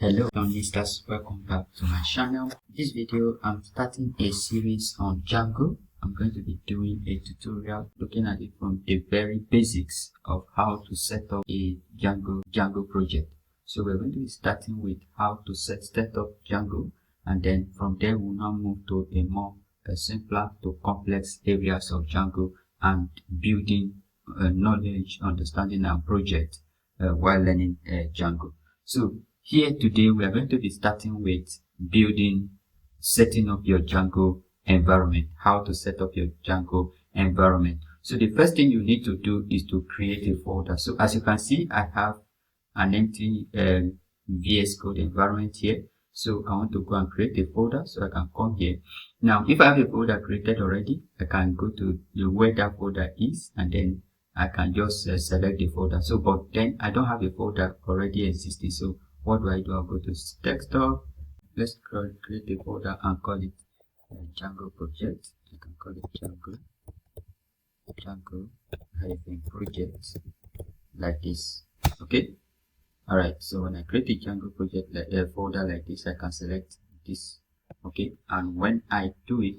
Hello Journalistas, welcome back to my channel. This video I'm starting a series on Django. I'm going to be doing a tutorial looking at it from the very basics of how to set up a Django project. So we're going to be starting with how to set up Django, and then from there we'll now move to a more simpler to complex areas of Django and building knowledge, understanding and project while learning Django. So here today we are going to be starting with setting up your Django environment, how to set up your Django environment. So the first thing you need to do is to create a folder. So as you can see, I have an empty VS Code environment here. So I want to go and create a folder, so I can come here. Now, if I have a folder created already, I can go to where that folder is, and then I can just select the folder. So, but then I don't have a folder already existing. So what do? I'll go to desktop. Let's create a folder and call it Django project. I can call it Django project like this. Okay. All right. So when I create a Django project like a folder like this, I can select this. Okay. And when I do it,